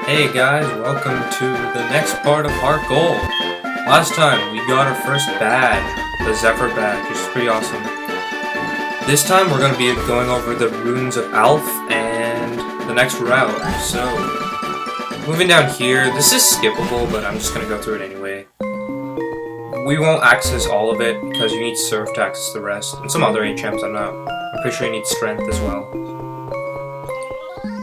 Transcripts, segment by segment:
Hey guys, welcome to the next part of Heartgold. Last time we got our first badge, the Zephyr badge, which is pretty awesome. This time we're going to be going over the Ruins of Alph and the next route. So, moving down here, this is skippable, but I'm just going to go through it anyway. We won't access all of it because you need Surf to access the rest, and some other HMs I'm pretty sure you need Strength as well.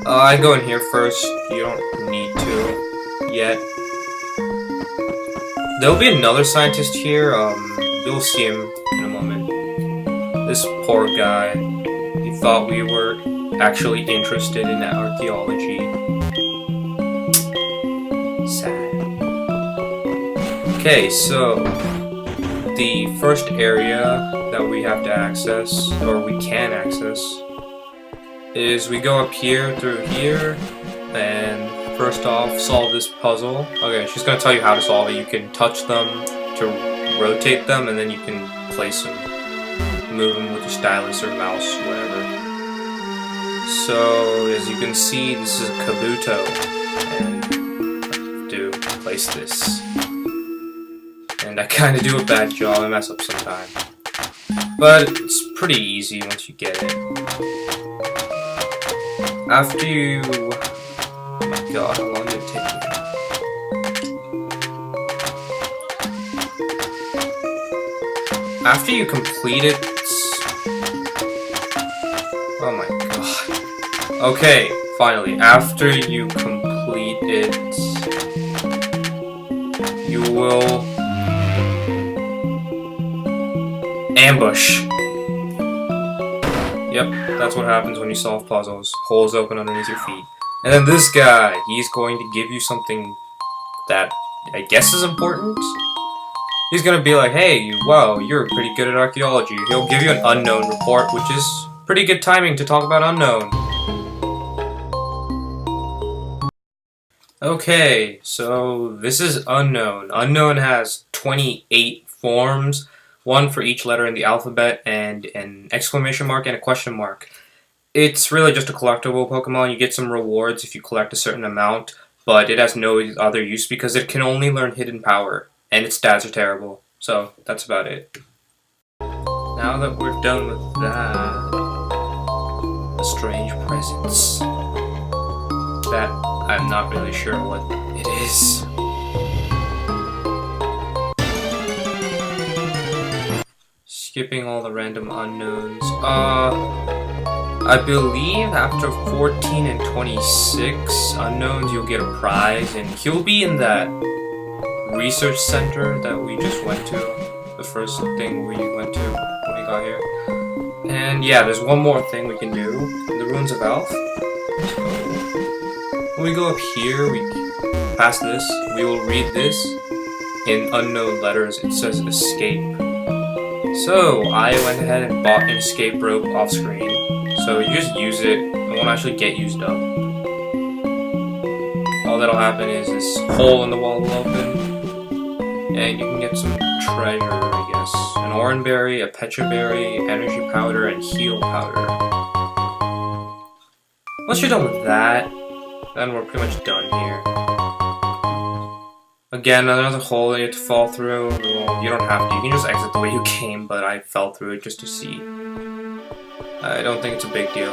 I go in here first. You don't need to yet. There'll be another scientist here. You'll see him in a moment. This poor guy. He thought we were actually interested in archaeology. Sad. Okay, so the first area that we have to access, or we can access, is we go up here through here, and first off, solve this puzzle. Okay, she's gonna tell you how to solve it. You can touch them to rotate them, and then you can place them, move them with your stylus or mouse, whatever. So, as you can see, this is a Kabuto, and I have to place this. And I kinda do a bad job, I mess up sometimes. But it's pretty easy once you get it. After you... Oh my god, how long did it take me? After you complete it... Oh my god. Okay, finally. After you complete it... You will... ambush. Yep, that's what happens when you solve puzzles. Holes open underneath your feet. And then this guy, he's going to give you something that I guess is important. He's gonna be like, hey, wow, you're pretty good at archaeology. He'll give you an Unown report, which is pretty good timing to talk about Unown. Okay, so this is Unown. Unown has 28 forms. One for each letter in the alphabet, and an exclamation mark and a question mark. It's really just a collectible Pokemon. You get some rewards if you collect a certain amount, but it has no other use because it can only learn Hidden Power, and its stats are terrible. So, that's about it. Now that we're done with that, a strange presence that I'm not really sure what it is. Skipping all the random unknowns. I believe after 14 and 26 unknowns, you'll get a prize, and he'll be in that research center that we just went to. The first thing we went to when we got here. And yeah, there's one more thing we can do in the Ruins of Alph. So, when we go up here, we pass this. We will read this in unknown letters. It says escape. So, I went ahead and bought an escape rope off screen. So, you just use it, it won't actually get used up. All that'll happen is this hole in the wall will open, and you can get some treasure, I guess. An orange berry, a pecha berry, energy powder, and heal powder. Once you're done with that, then we're pretty much done here. Again, another hole that you have to fall through. Well, you don't have to. You can just exit the way you came, but I fell through it just to see. I don't think it's a big deal.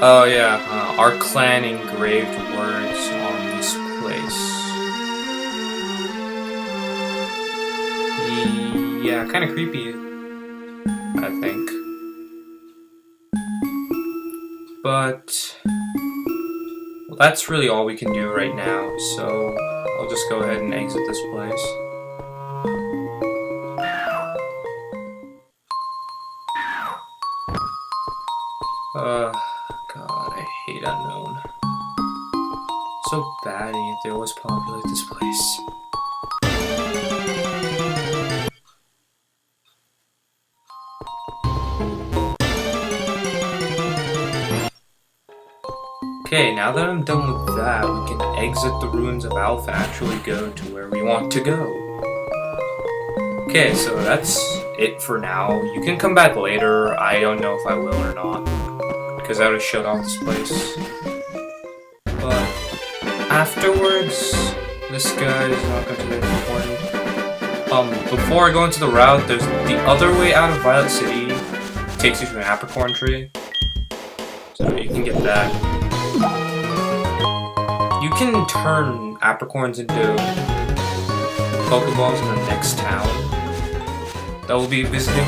Oh yeah, our clan engraved words on this place. Yeah, kind of creepy, I think. But... well, that's really all we can do right now, so I'll just go ahead and exit this place. God, I hate Unown. So bad, and yet they always populate this place. Okay, now that I'm done with that, we can exit the Ruins of Alph and actually go to where we want to go. Okay, so that's it for now. You can come back later. I don't know if I will or not. because I already showed off this place. But afterwards, this guy is not going to be important. Before I go into the route, there's the other way out of Violet City. It takes you to an apricorn tree. So you can get that. You can turn apricorns into Pokeballs in the next town that we'll be visiting.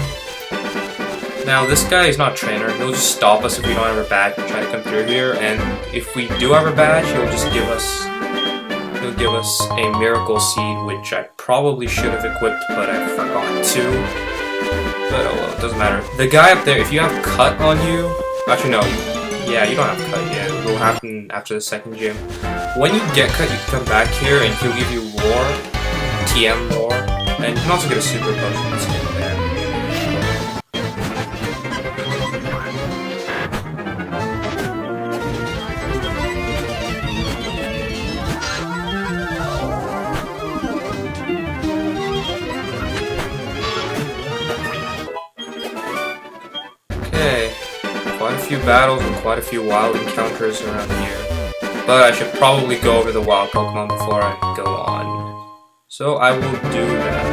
Now this guy is not a trainer, he'll just stop us if we don't have our badge and try to come through here, and if we do have our badge, he'll give us a miracle seed, which I probably should have equipped, but I forgot to. But oh well, it doesn't matter. The guy up there, if you have cut on you, actually no, yeah, you don't have cut yet, it will happen after the second gym. When you get cut, you can come back here and he'll give you lore, TM lore, and you can also get a super potion that's in there. Okay, quite a few battles and quite a few wild encounters around here. But I should probably go over the wild Pokemon before I go on. So I will do that.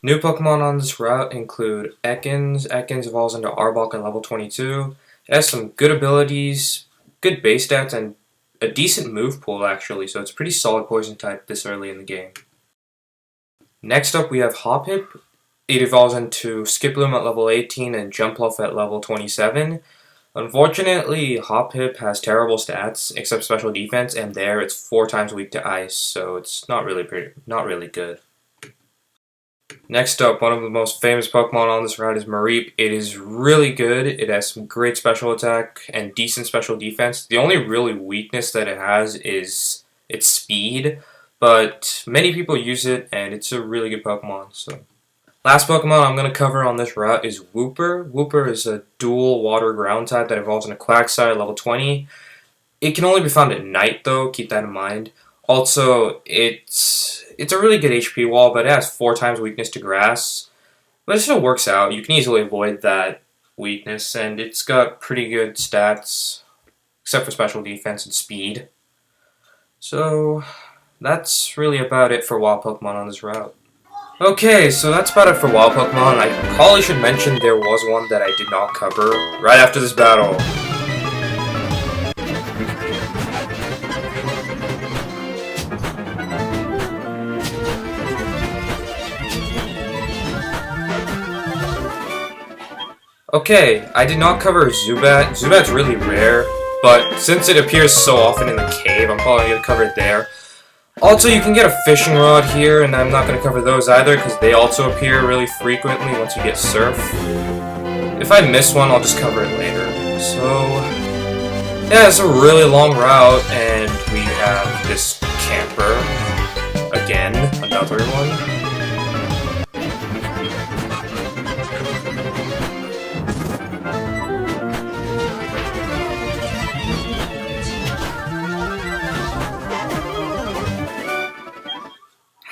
New Pokemon on this route include Ekans. Ekans evolves into Arbok at level 22. It has some good abilities, good base stats, and a decent move pool actually, so it's pretty solid poison type this early in the game. Next up we have Hoppip. It evolves into Skiploom at level 18 and Jumpluff at level 27. Unfortunately, Hoppip has terrible stats, except special defense, and there it's 4 times weak to ice, so it's not really good. Next up, one of the most famous Pokemon on this route is Mareep. It is really good. It has some great special attack and decent special defense. The only really weakness that it has is its speed, but many people use it, and it's a really good Pokemon. So, last Pokemon I'm going to cover on this route is Wooper. Wooper is a dual water ground type that evolves into Quagsire at level 20. It can only be found at night though, keep that in mind. Also, it's a really good HP wall, but it has 4 times weakness to grass. But it still works out. You can easily avoid that weakness, and it's got pretty good stats, except for special defense and speed. So, that's really about it for wild Pokemon on this route. Okay, so that's about it for wild Pokemon. I probably should mention there was one that I did not cover right after this battle. Okay, I did not cover Zubat. Zubat's really rare, but since it appears so often in the cave, I'm probably going to cover it there. Also, you can get a fishing rod here, and I'm not going to cover those either, because they also appear really frequently once you get Surf. If I miss one, I'll just cover it later. So, yeah, it's a really long route, and we have this camper. Again, another one.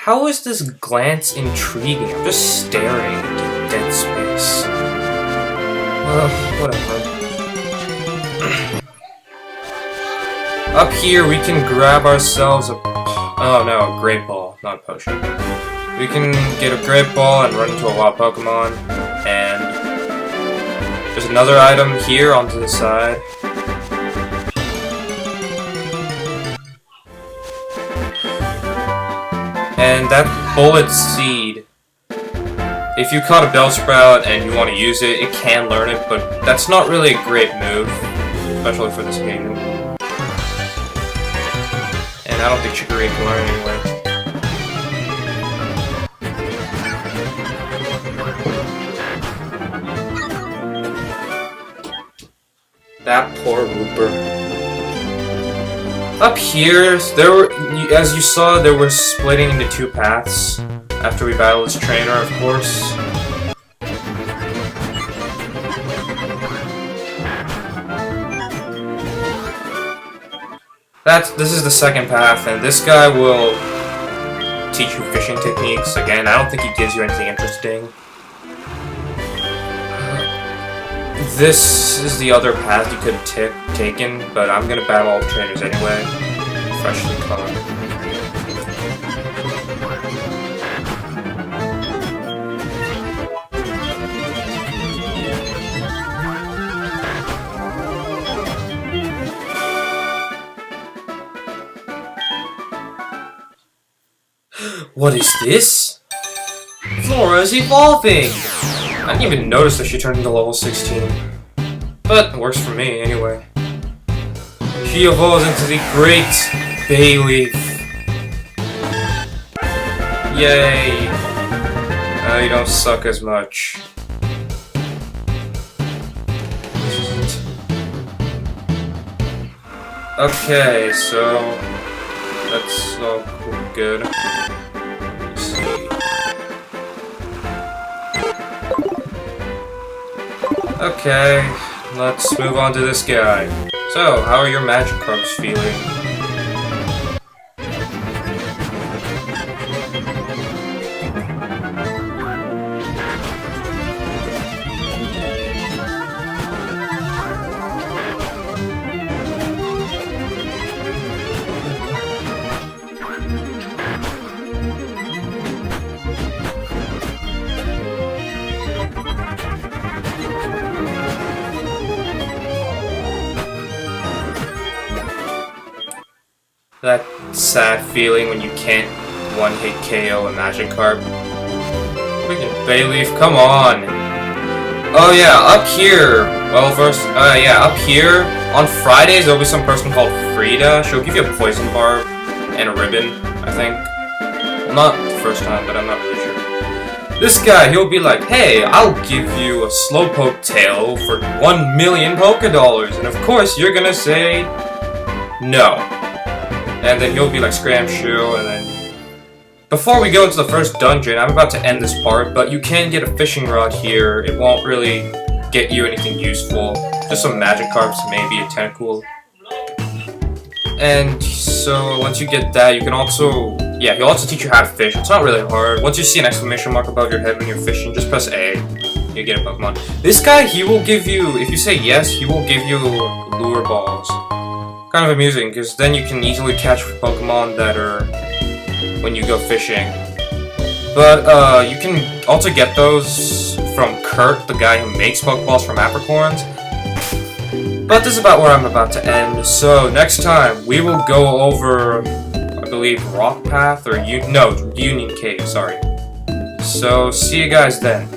How is this glance intriguing? I'm just staring into dead space. Ugh, whatever. Up here, we can grab ourselves a... Oh no, a Great Ball, not a potion. We can get a Great Ball and run into a wild Pokemon. And there's another item here onto the side. And that Bullet Seed, if you caught a Bellsprout and you want to use it, it can learn it, but that's not really a great move, especially for this game. And I don't think Chikorita can learn anyway. That poor Wooper. Up here, as you saw, there were splitting into 2 paths after we battled this trainer, of course. This is the second path, and this guy will teach you fishing techniques. Again, I don't think he gives you anything interesting. This is the other path you could have taken, but I'm gonna battle all the trainers anyway. Freshly caught. What is this? Flora is evolving! I didn't even notice that she turned into level 16. But it works for me, anyway. She evolves into the Great Bayleaf. Yay! Now you don't suck as much. Okay, so... that's all good. Let's see. Okay, let's move on to this guy. So, how are your Magikarps feeling? That sad feeling when you can't one-hit KO a Magikarp. Freaking Bayleaf, come on! Oh yeah, up here! Well, first, up here, on Fridays there'll be some person called Frida. She'll give you a Poison Barb and a ribbon, I think. Well, not the first time, but I'm not really sure. This guy, he'll be like, hey, I'll give you a Slowpoke tail for 1 million Pokédollars. And of course, you're gonna say no. And then he'll be like Scramshu, and then... Before we go into the first dungeon, I'm about to end this part, but you can get a fishing rod here. It won't really get you anything useful. Just some Magikarps, maybe a Tentacool. And so, once you get that, you can also... yeah, he'll also teach you how to fish. It's not really hard. Once you see an exclamation mark above your head when you're fishing, just press A. You get a Pokemon. This guy, he will give you... if you say yes, he will give you lure balls. Kind of amusing, because then you can easily catch Pokemon that are when you go fishing. But you can also get those from Kurt, the guy who makes Pokeballs from apricorns. But this is about where I'm about to end. So next time we will go over, I believe, Rock Path or Union Cave. Sorry. So see you guys then.